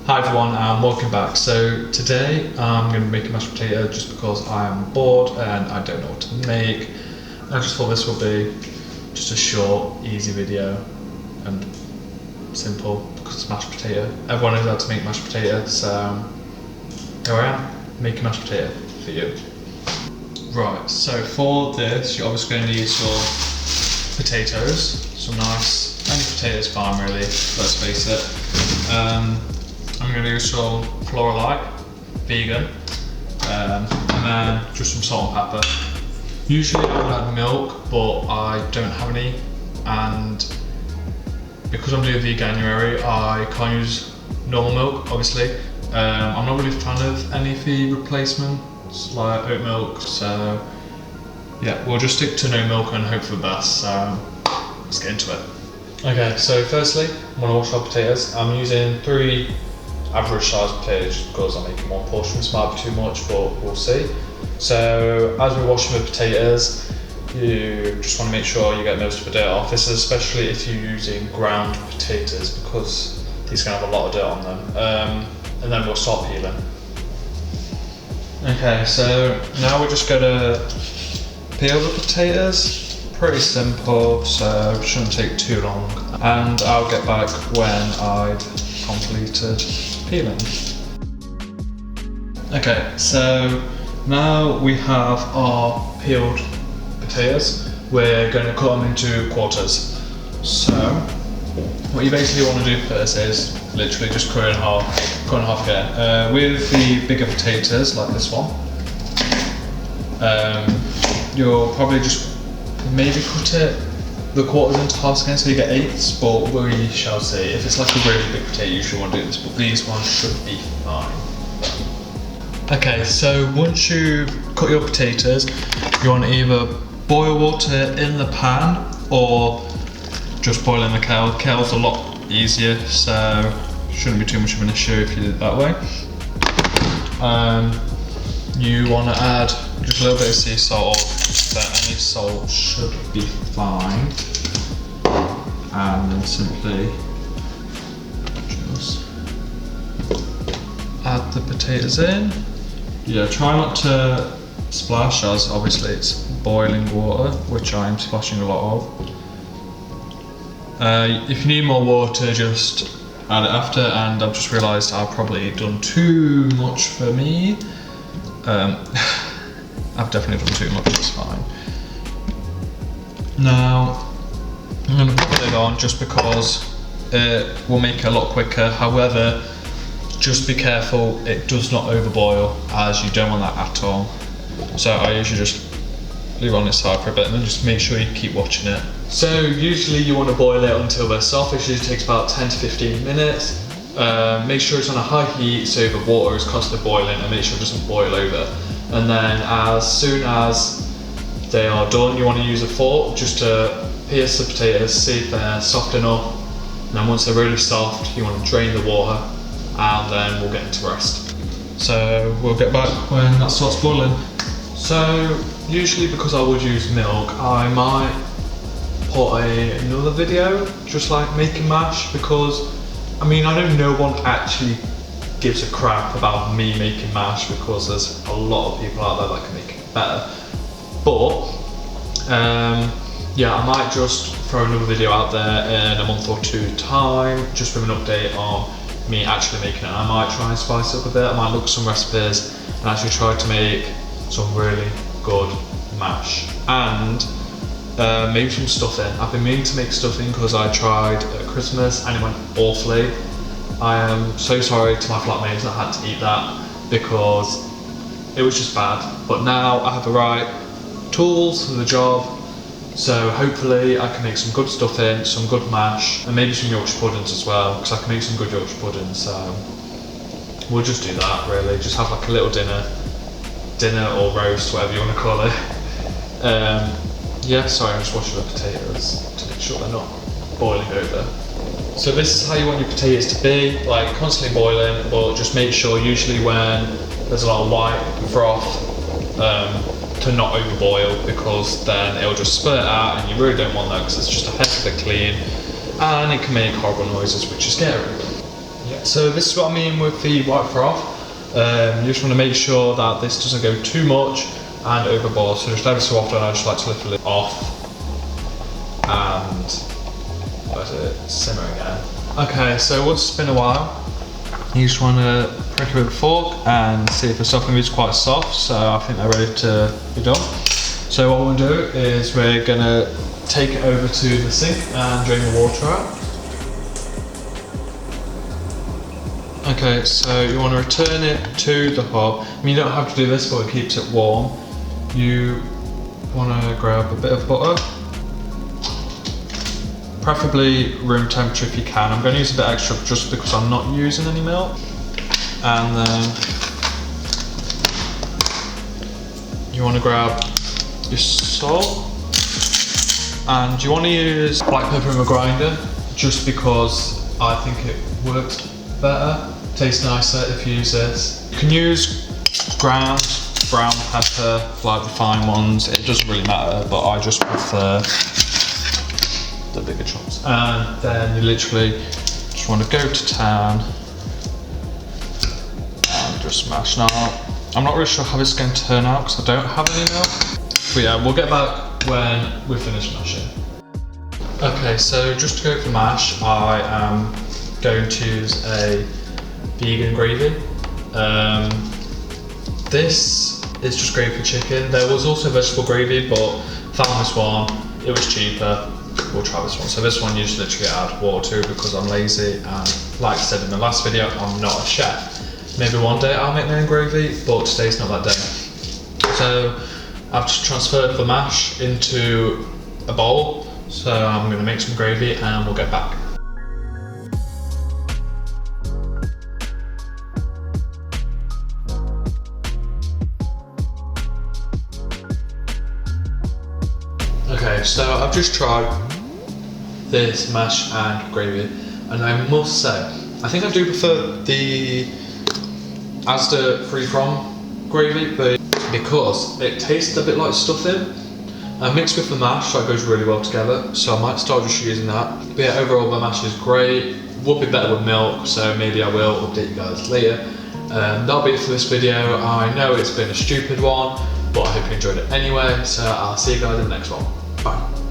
Hi everyone and welcome back. So today I'm going to make a mashed potato just because I'm bored and I don't know what to make. I just thought this would be just a short, easy video and simple because it's mashed potato. Everyone knows how to make mashed potato, so here I am, making mashed potato for you. Right, so for this you're obviously going to need some potatoes, some nice, any potatoes fine really, let's face it. I'm going to use some Floralite, vegan, and then just some salt and pepper. Usually I would add milk, but I don't have any, and because I'm doing Veganuary, I can't use normal milk, obviously. I'm not really a fan of any of the replacements, like oat milk, so yeah, we'll just stick to no milk and hope for the best, so let's get into it. Okay, so firstly, I'm going to wash our potatoes. I'm using 3 average size potatoes because I'm making one portion. This might be too much, but we'll see. So as we're washing the potatoes, you just want to make sure you get most of the dirt off. This is especially if you're using ground potatoes because these can have a lot of dirt on them. And then we'll start peeling. Okay, so now we're just going to peel the potatoes. Pretty simple, so it shouldn't take too long. And I'll get back when I've completed peeling. Okay, so now we have our peeled potatoes. We're going to cut them into quarters. So what you basically want to do first is literally just cut in half again. With the bigger potatoes like this one, you'll probably just maybe cut the quarters into halves again so you get 8ths, but we shall see. If it's like a really big potato, you should want to do this, but these ones should be fine. Okay, so once you've cut your potatoes, you want to either boil water in the pan or just boil in the kettle. The kettle's a lot easier, so shouldn't be too much of an issue if you did it that way. You want to add just a little bit of sea salt, but any salt should be fine. And then simply just add the potatoes in. Yeah, try not to splash, as obviously it's boiling water, which I'm splashing a lot of. If you need more water, just add it after, and I've just realised I've probably done too much for me. I've definitely done too much, it's fine. Now, I'm going to put the lid on just because it will make it a lot quicker. However, just be careful it does not overboil, as you don't want that at all. So I usually just leave it on its side for a bit and then just make sure you keep watching it. So usually you want to boil it until they're soft. It usually takes about 10 to 15 minutes. Make sure it's on a high heat so the water is constantly boiling, and make sure it doesn't boil over. And then as soon as they are done, you want to use a fork just to pierce the potatoes, see if they're soft enough. And then once they're really soft, you want to drain the water, and then we'll get into the rest. So we'll get back when that starts boiling. So usually, because I would use milk, I might put another video just like making mash, because I mean, I know no one actually gives a crap about me making mash because there's a lot of people out there that can make it better. But yeah, I might just throw another video out there in a month or 2 time, just with an update on me actually making it. I might try and spice it up a bit. I might look at some recipes and actually try to make some really good mash, and maybe some stuffing. I've been meaning to make stuffing because I tried at Christmas and it went awfully. I am so sorry to my flatmates that I had to eat that because it was just bad. But now I have the right tools for the job, so hopefully I can make some good stuffing, some good mash, and maybe some Yorkshire puddings as well, because I can make some good Yorkshire puddings. So we'll just do that really, just have like a little dinner or roast, whatever you want to call it. Yeah, sorry, I'm just washing the potatoes to make sure they're not boiling over. So this is how you want your potatoes to be, like constantly boiling, but just make sure usually when there's a lot of white froth to not overboil, because then it'll just spurt out and you really don't want that because it's just a heck of a clean and it can make horrible noises, which is scary. Yeah. So this is what I mean with the white froth. You just want to make sure that this doesn't go too much and overboard. So just every so often I just like to lift the lid off and let it simmer again. Okay, so once it's been a while, you just want to prick it with a fork and see if the stuffing is quite soft. So I think they're ready to be done. So what we'll do is we're going to take it over to the sink and drain the water out. Okay, so you want to return it to the hob. I mean, you don't have to do this, but it keeps it warm. You want to grab a bit of butter, preferably room temperature if you can. I'm going to use a bit extra just because I'm not using any milk. And then you want to grab your salt, and you want to use black pepper in a grinder just because I think it works better. Tastes nicer if you use this. You can use ground brown pepper, like the fine ones. It doesn't really matter, but I just prefer the bigger chunks. And then you literally just want to go to town and just smash. Now, I'm not really sure how this is going to turn out because I don't have any milk. But yeah, we'll get back when we've finished mashing. Okay, so just to go for mash, I am going to use a vegan gravy. This is just gravy for chicken. There was also vegetable gravy, but found this one, it was cheaper. We'll try this one. So this one you just literally add water to because I'm lazy, and like I said in the last video, I'm not a chef. Maybe one day I'll make my own gravy, but today's not that day. So I've just transferred the mash into a bowl. So I'm going to make some gravy and we'll get back. Okay, so I've just tried this mash and gravy, and I must say, I think I do prefer the Asda free from gravy, but because it tastes a bit like stuffing, and mixed with the mash, that goes really well together, so I might start just using that. But yeah, overall the mash is great, would be better with milk, so maybe I will update you guys later. That'll be it for this video. I know it's been a stupid one, but I hope you enjoyed it anyway, so I'll see you guys in the next one. Bye.